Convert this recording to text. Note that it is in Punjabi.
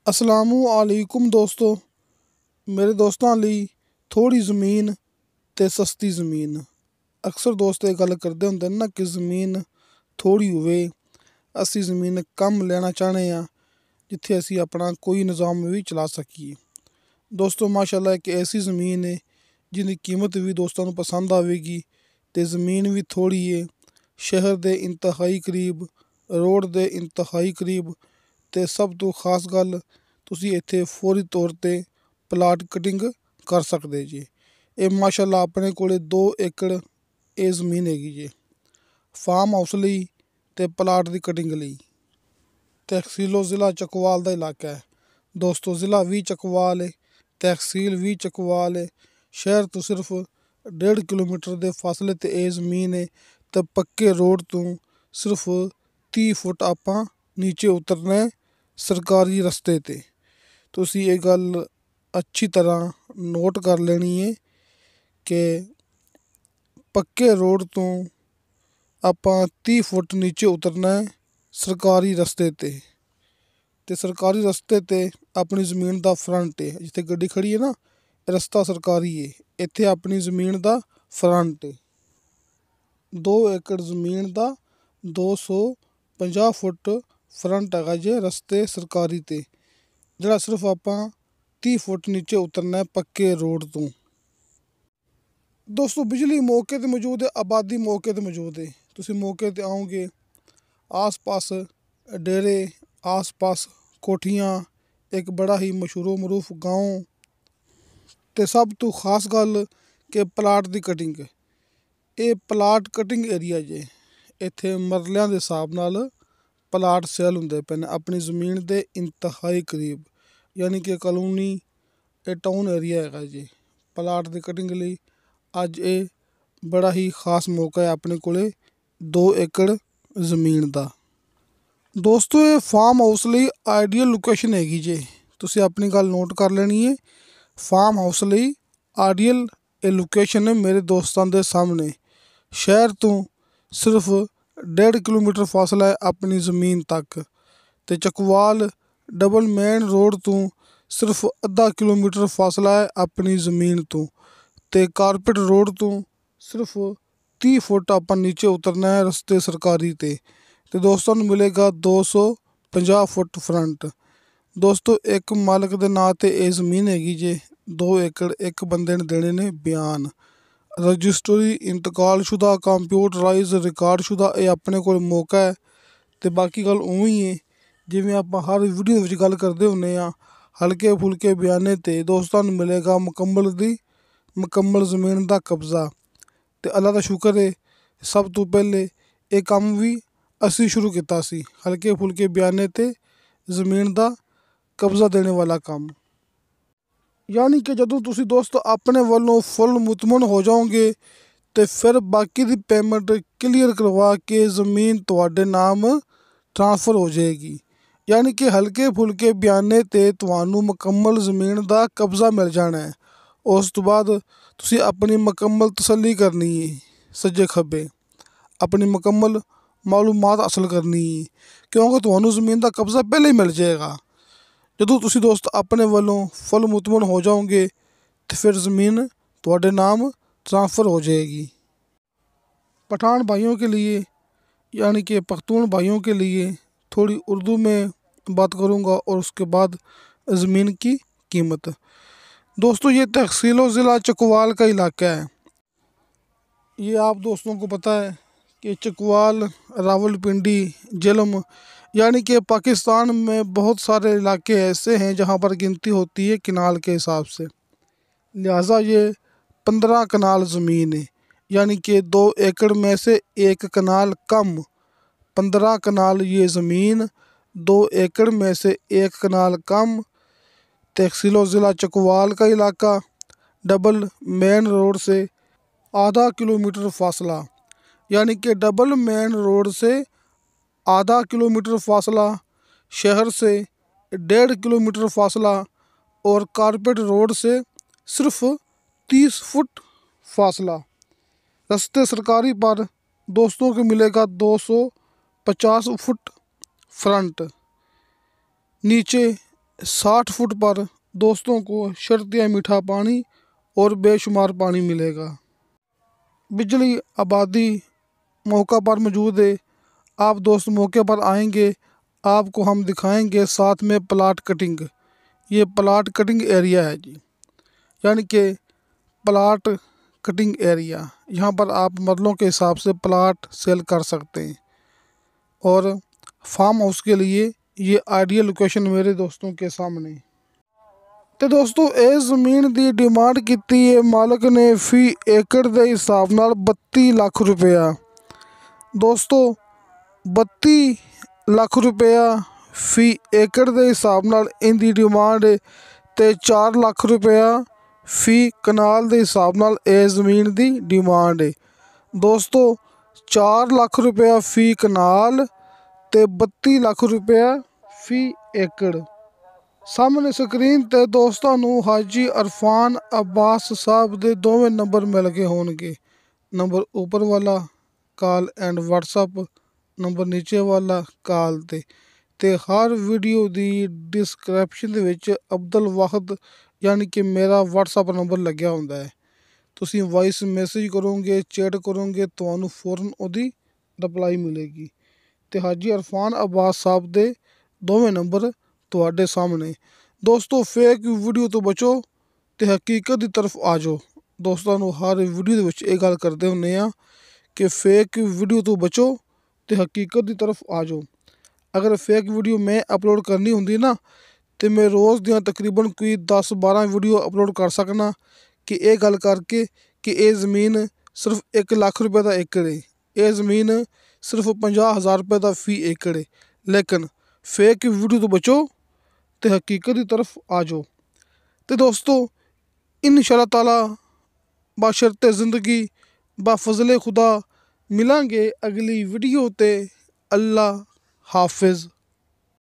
असलामुअलैकुम दोस्तों, मेरे दोस्तों ਲਈ थोड़ी ज़मीन ते सस्ती ज़मीन। अक्सर दोस्त ਇਹ ਗੱਲ ਕਰਦੇ ਹੁੰਦੇ ਨੇ ਨਾ ਕਿ ਜ਼ਮੀਨ ਥੋੜ੍ਹੀ ਹੋਵੇ, ਅਸੀਂ ਜ਼ਮੀਨ ਕਮ ਲੈਣਾ ਚਾਹੁੰਦੇ ਹਾਂ ਜਿੱਥੇ ਅਸੀਂ ਆਪਣਾ ਕੋਈ ਨਿਜ਼ਾਮ ਵੀ ਚਲਾ ਸਕੀਏ। ਦੋਸਤੋ ਮਾਸ਼ਾਅੱਲਾ ਇੱਕ ਐਸੀ ਜ਼ਮੀਨ ਹੈ ਜਿਹਦੀ ਕੀਮਤ ਵੀ ਦੋਸਤਾਂ ਨੂੰ ਪਸੰਦ ਆਵੇਗੀ ਅਤੇ ਜ਼ਮੀਨ ਵੀ ਥੋੜ੍ਹੀ ਹੈ, ਸ਼ਹਿਰ ਦੇ ਇੰਤਹਾਈ ਕਰੀਬ, ਰੋਡ ਦੇ ਇੰਤਹਾਈ ਕਰੀਬ ਅਤੇ ਸਭ ਤੋਂ ਖਾਸ ਗੱਲ ਤੁਸੀਂ ਇੱਥੇ ਫੌਰੀ ਤੌਰ 'ਤੇ ਪਲਾਟ ਕਟਿੰਗ ਕਰ ਸਕਦੇ ਜੀ। ਇਹ ਮਾਸ਼ਾਅੱਲਾ ਆਪਣੇ ਕੋਲ 2 ਏਕੜ ਇਹ ਜ਼ਮੀਨ ਹੈਗੀ ਜੀ, ਫਾਰਮ ਹਾਊਸ ਲਈ ਅਤੇ ਪਲਾਟ ਦੀ ਕਟਿੰਗ ਲਈ। ਤਹਿਸੀਲੋ ਜ਼ਿਲ੍ਹਾ ਚੱਕਵਾਲ ਦਾ ਇਲਾਕਾ ਹੈ ਦੋਸਤੋ, ਜ਼ਿਲ੍ਹਾ ਵੀ ਚੱਕਵਾਲ ਹੈ, ਤਹਿਸੀਲ ਵੀ ਚੱਕਵਾਲ ਹੈ। ਸ਼ਹਿਰ ਤੋਂ ਸਿਰਫ 1.5 ਕਿਲੋਮੀਟਰ ਦੇ ਫਾਸਲੇ 'ਤੇ ਇਹ ਜ਼ਮੀਨ ਹੈ ਅਤੇ ਪੱਕੇ ਰੋਡ ਤੋਂ ਸਿਰਫ 30 ਫੁੱਟ ਆਪਾਂ ਨੀਚੇ ਉਤਰਨਾ ਸਰਕਾਰੀ ਰਸਤੇ 'ਤੇ। ਤੁਸੀਂ ਇਹ ਗੱਲ ਅੱਛੀ ਤਰ੍ਹਾਂ ਨੋਟ ਕਰ ਲੈਣੀ ਹੈ ਕਿ ਪੱਕੇ ਰੋਡ ਤੋਂ ਆਪਾਂ 30 ਫੁੱਟ ਨੀਚੇ ਉਤਰਨਾ ਹੈ ਸਰਕਾਰੀ ਰਸਤੇ 'ਤੇ, ਅਤੇ ਸਰਕਾਰੀ ਰਸਤੇ 'ਤੇ ਆਪਣੀ ਜ਼ਮੀਨ ਦਾ ਫਰੰਟ ਹੈ। ਜਿੱਥੇ ਗੱਡੀ ਖੜੀ ਹੈ ਨਾ, ਰਸਤਾ ਸਰਕਾਰੀ ਹੈ, ਇੱਥੇ ਆਪਣੀ ਜ਼ਮੀਨ ਦਾ ਫਰੰਟ ਹੈ। 2 ਏਕੜ ਜ਼ਮੀਨ ਦਾ 250 ਫੁੱਟ ਫਰੰਟ ਹੈਗਾ ਜੇ ਰਸਤੇ ਸਰਕਾਰੀ 'ਤੇ, ਜਿਹੜਾ ਸਿਰਫ ਆਪਾਂ 30 ਫੁੱਟ ਨੀਚੇ ਉਤਰਨਾ ਹੈ ਪੱਕੇ ਰੋਡ ਤੋਂ। ਦੋਸਤੋ ਬਿਜਲੀ ਮੌਕੇ 'ਤੇ ਮੌਜੂਦ ਹੈ, ਆਬਾਦੀ ਮੌਕੇ 'ਤੇ ਮੌਜੂਦ ਹੈ। ਤੁਸੀਂ ਮੌਕੇ 'ਤੇ ਆਓਗੇ, ਆਸ-ਪਾਸ ਡੇਰੇ, ਆਸ-ਪਾਸ ਕੋਠੀਆਂ, ਇੱਕ ਬੜਾ ਹੀ ਮਸ਼ਹੂਰ ਮਰੂਫ ਗਾँव ਅਤੇ ਸਭ ਤੋਂ ਖਾਸ ਗੱਲ ਕਿ ਪਲਾਟ ਦੀ ਕਟਿੰਗ। ਇਹ ਪਲਾਟ ਕਟਿੰਗ ਏਰੀਆ ਜੇ, ਇੱਥੇ ਮਰਲਿਆਂ ਦੇ ਹਿਸਾਬ ਨਾਲ ਪਲਾਟ ਸੇਲ ਹੁੰਦੇ ਪਏ ਨੇ ਆਪਣੀ ਜ਼ਮੀਨ ਦੇ ਇੰਤਹਾਈ ਕਰੀਬ, ਯਾਨੀ ਕਿ ਕਲੋਨੀ ਇਹ ਟਾਊਨ ਏਰੀਆ ਹੈਗਾ ਜੀ ਪਲਾਟ ਦੀ ਕਟਿੰਗ ਲਈ। ਅੱਜ ਇਹ ਬੜਾ ਹੀ ਖਾਸ ਮੌਕਾ ਹੈ ਆਪਣੇ ਕੋਲ 2 ਏਕੜ ਜ਼ਮੀਨ ਦਾ। ਦੋਸਤੋ ਇਹ ਫਾਰਮ ਹਾਊਸ ਲਈ ਆਈਡੀਅਲ ਲੋਕੇਸ਼ਨ ਹੈਗੀ ਜੇ, ਤੁਸੀਂ ਆਪਣੀ ਗੱਲ ਨੋਟ ਕਰ ਲੈਣੀ ਹੈ। ਫਾਰਮ ਹਾਊਸ ਲਈ ਆਈਡੀਅਲ ਇਹ ਲੋਕੇਸ਼ਨ ਹੈ ਮੇਰੇ ਦੋਸਤਾਂ ਦੇ ਸਾਹਮਣੇ। ਸ਼ਹਿਰ ਤੋਂ ਸਿਰਫ 1.5 ਕਿਲੋਮੀਟਰ ਫਾਸਲਾ ਹੈ ਆਪਣੀ ਜ਼ਮੀਨ ਤੱਕ, ਅਤੇ ਚੱਕਵਾਲ ਡਬਲ ਮੇਨ ਰੋਡ ਤੋਂ ਸਿਰਫ ਅੱਧਾ ਕਿਲੋਮੀਟਰ ਫਾਸਲਾ ਹੈ ਆਪਣੀ ਜ਼ਮੀਨ ਤੋਂ, ਅਤੇ ਕਾਰਪੇਟ ਰੋਡ ਤੋਂ ਸਿਰਫ 30 ਫੁੱਟ ਆਪਾਂ ਨੀਚੇ ਉਤਰਨਾ ਹੈ ਰਸਤੇ ਸਰਕਾਰੀ 'ਤੇ, ਅਤੇ ਦੋਸਤਾਂ ਨੂੰ ਮਿਲੇਗਾ 250 ਫੁੱਟ ਫਰੰਟ। ਦੋਸਤੋ ਇੱਕ ਮਾਲਕ ਦੇ ਨਾਂ 'ਤੇ ਇਹ ਜ਼ਮੀਨ ਹੈਗੀ ਜੇ, 2 ਏਕੜ ਇੱਕ ਬੰਦੇ ਨੇ ਦੇਣੇ ਨੇ ਬਿਆਨ, ਰਜਿਸਟਰੀ ਇੰਤਕਾਲਸ਼ੁਦਾ, ਕੰਪਿਊਟਰਾਈਜ਼ ਰਿਕਾਰਡਸ਼ੁਦਾ। ਇਹ ਆਪਣੇ ਕੋਲ ਮੌਕਾ ਹੈ, ਅਤੇ ਬਾਕੀ ਗੱਲ ਉਵੇਂ ਹੀ ਹੈ ਜਿਵੇਂ ਆਪਾਂ ਹਰ ਵੀਡੀਓ ਵਿੱਚ ਗੱਲ ਕਰਦੇ ਹੁੰਦੇ ਹਾਂ, ਹਲਕੇ ਫੁਲਕੇ ਬਿਆਨੇ 'ਤੇ ਦੋਸਤਾਂ ਨੂੰ ਮਿਲੇਗਾ ਮੁਕੰਮਲ ਜ਼ਮੀਨ ਦਾ ਕਬਜ਼ਾ। ਅਤੇ ਅੱਲਾ ਦਾ ਸ਼ੁਕਰ ਹੈ ਸਭ ਤੋਂ ਪਹਿਲੇ ਇਹ ਕੰਮ ਵੀ ਅਸੀਂ ਸ਼ੁਰੂ ਕੀਤਾ ਸੀ, ਹਲਕੇ ਫੁਲਕੇ ਬਿਆਨੇ 'ਤੇ ਜ਼ਮੀਨ ਦਾ ਕਬਜ਼ਾ ਦੇਣੇ ਵਾਲਾ ਕੰਮ। ਯਾਨੀ ਕਿ ਜਦੋਂ ਤੁਸੀਂ ਦੋਸਤੋ ਆਪਣੇ ਵੱਲੋਂ ਫੁੱਲ ਮੁਤਮਨ ਹੋ ਜਾਓਗੇ ਅਤੇ ਫਿਰ ਬਾਕੀ ਦੀ ਪੇਮੈਂਟ ਕਲੀਅਰ ਕਰਵਾ ਕੇ ਜ਼ਮੀਨ ਤੁਹਾਡੇ ਨਾਮ ਟ੍ਰਾਂਸਫਰ ਹੋ ਜਾਏਗੀ। ਯਾਨੀ ਕਿ ਹਲਕੇ ਫੁਲਕੇ ਬਿਆਨੇ 'ਤੇ ਤੁਹਾਨੂੰ ਮੁਕੰਮਲ ਜ਼ਮੀਨ ਦਾ ਕਬਜ਼ਾ ਮਿਲ ਜਾਣਾ ਹੈ। ਉਸ ਤੋਂ ਬਾਅਦ ਤੁਸੀਂ ਆਪਣੀ ਮੁਕੰਮਲ ਤਸੱਲੀ ਕਰਨੀ ਹੈ, ਸੱਜੇ ਖੱਬੇ ਆਪਣੀ ਮੁਕੰਮਲ ਮਾਲੂਮਾਤ ਹਾਸਲ ਕਰਨੀ ਹੈ, ਕਿਉਂਕਿ ਤੁਹਾਨੂੰ ਜ਼ਮੀਨ ਦਾ ਕਬਜ਼ਾ ਪਹਿਲੇ ਹੀ ਮਿਲ ਜਾਏਗਾ। ਜਦੋਂ ਤੁਸੀਂ ਦੋਸਤ ਆਪਣੇ ਵੱਲੋਂ ਫੁੱਲ ਮੁਤਮਨ ਹੋ ਜਾਓਗੇ तो फिर ज़मीन ਤੁਹਾਡੇ नाम ट्रांसफ़र हो जाएगी। पठान भाइयों के लिए यानी कि पख्तून भाइयों के लिए थोड़ी उर्दू में बात करूँगा और उसके बाद ज़मीन की कीमत। दोस्तों ये तहसील ज़िला चकवाल का इलाका है। ये आप दोस्तों को पता है कि चकवाल, रावलपिंडी, झेलम यानी कि पाकिस्तान में बहुत सारे इलाके ऐसे हैं जहाँ पर गिनती होती है कनाल के हिसाब से, लिहाजा ये 15 कनाल ज़मीन है, यानी कि 2 एकड़ में से 1 कनाल कम, 15 कनाल ये ज़मीन, 2 एकड़ में से 1 कनाल कम। तहसील ज़िला चकवाल का इलाका, डबल मेन रोड से आधा किलोमीटर फासला, यानी कि डबल मेन रोड से आधा किलोमीटर फासला, शहर से 1.5 किलोमीटर फासला और कारपेट रोड से सिर्फ 30 फुट फासला। रास्ते सरकारी पर दोस्तों को मिलेगा 250 फुट फ्रंट, नीचे 60 फुट पर दोस्तों को शर्तिया मीठा पानी और बेशुमार पानी मिलेगा। बिजली आबादी मौका पर मौजूद है। आप दोस्त मौके पर आएंगे, आपको हम दिखाएंगे साथ में प्लाट कटिंग। ये प्लाट कटिंग एरिया है जी, यानी कि प्लाट कटिंग एरिया। यहाँ पर आप मरलों के हिसाब से प्लाट सेल कर सकते हैं और फार्म हाउस के लिए ये आइडियल लोकेशन मेरे दोस्तों के सामने। तो दोस्तों ਇਹ ਜ਼ਮੀਨ ਦੀ ਡਿਮਾਂਡ ਕੀਤੀ ਹੈ ਮਾਲਕ ਨੇ ਫੀ ਏਕੜ ਦੇ ਹਿਸਾਬ ਨਾਲ 32 ਲੱਖ ਰੁਪਇਆ। ਦੋਸਤੋ 32 ਲੱਖ ਰੁਪਇਆ ਫੀ ਏਕੜ ਦੇ ਹਿਸਾਬ ਨਾਲ ਇਹਦੀ ਡਿਮਾਂਡ ਤੇ 4 ਲੱਖ ਰੁਪਇਆ ਫੀ ਕਨਾਲ ਦੇ ਹਿਸਾਬ ਨਾਲ ਇਹ ਜ਼ਮੀਨ ਦੀ ਡਿਮਾਂਡ ਹੈ। ਦੋਸਤੋ 4 ਲੱਖ ਰੁਪਇਆ ਫੀ ਕਨਾਲ ਤੇ 32 ਲੱਖ ਰੁਪਇਆ ਫੀ ਏਕੜ। ਸਾਹਮਣੇ ਸਕਰੀਨ ਤੇ ਦੋਸਤਾਂ ਨੂੰ ਹਾਜੀ ਇਰਫਾਨ ਅब्बास ਸਾਹਿਬ ਦੇ ਦੋਵੇਂ ਨੰਬਰ ਮਿਲ ਗਏ ਹੋਣਗੇ। ਨੰਬਰ ਉੱਪਰ ਵਾਲਾ ਕਾਲ ਐਂਡ WhatsApp, ਨੰਬਰ ਨੀਚੇ ਵਾਲਾ ਕਾਲ ਤੇ ਹਰ ਵੀਡੀਓ ਦੀ ਡਿਸਕ੍ਰਿਪਸ਼ਨ ਦੇ ਵਿੱਚ ਅਬਦੁਲ ਵਾਹਿਦ ਯਾਨੀ ਕਿ ਮੇਰਾ WhatsApp ਨੰਬਰ ਲੱਗਿਆ ਹੁੰਦਾ ਹੈ। ਤੁਸੀਂ ਵਾਇਸ ਮੈਸੇਜ ਕਰੋਗੇ, ਚੈਟ ਕਰੋਗੇ, ਤੁਹਾਨੂੰ ਫੌਰਨ ਉਹਦੀ ਰਿਪਲਾਈ ਮਿਲੇਗੀ। ਤੇ ਹਾਜੀ ਇਰਫਾਨ अब्बास ਸਾਹਿਬ ਦੇ ਦੋਵੇਂ ਨੰਬਰ ਤੁਹਾਡੇ ਸਾਹਮਣੇ। ਦੋਸਤੋ ਫੇਕ ਵੀਡੀਓ ਤੋਂ ਬਚੋ ਤੇ ਹਕੀਕਤ ਦੀ ਤਰਫ ਆ ਜਾਓ। ਦੋਸਤਾਂ ਨੂੰ ਹਰ ਵੀਡੀਓ ਦੇ ਵਿੱਚ ਇਹ ਗੱਲ ਕਰਦੇ ਹੁੰਦੇ ਆ ਕਿ ਫੇਕ ਵੀਡੀਓ ਤੋਂ ਬਚੋ ਤੇ ਹਕੀਕਤ ਦੀ ਤਰਫ ਆ ਜਾਓ। ਅਗਰ ਫੇਕ ਵੀਡੀਓ ਮੈਂ ਅਪਲੋਡ ਕਰਨੀ ਹੁੰਦੀ ਨਾ ਤੇ ਮੈਂ ਰੋਜ਼ ਦੀਆਂ ਤਕਰੀਬਨ ਕੋਈ 10-12 ਵੀਡੀਓ ਅਪਲੋਡ ਕਰ ਸਕਣਾ ਕਿ ਇਹ ਗੱਲ ਕਰਕੇ ਕਿ ਇਹ ਜ਼ਮੀਨ ਸਿਰਫ 1 ਲੱਖ ਰੁਪਏ ਦਾ ਏਕੜ ਹੈ, ਇਹ ਜ਼ਮੀਨ ਸਿਰਫ 50,000 ਰੁਪਏ ਦਾ ਫੀ ਏਕੜ ਹੈ। ਲੇਕਿਨ ਫੇਕ ਵੀਡੀਓ ਤੋਂ ਬਚੋ ਤੇ ਹਕੀਕਤ ਦੀ ਤਰਫ ਆ ਜਾਓ। ਤੇ ਦੋਸਤੋ इंशाअल्लाह ताला बशर्ते ज़िंदगी बफज़ले खुदा मिलांगे अगली वीडियो ते। अल्लाह हाफिज़।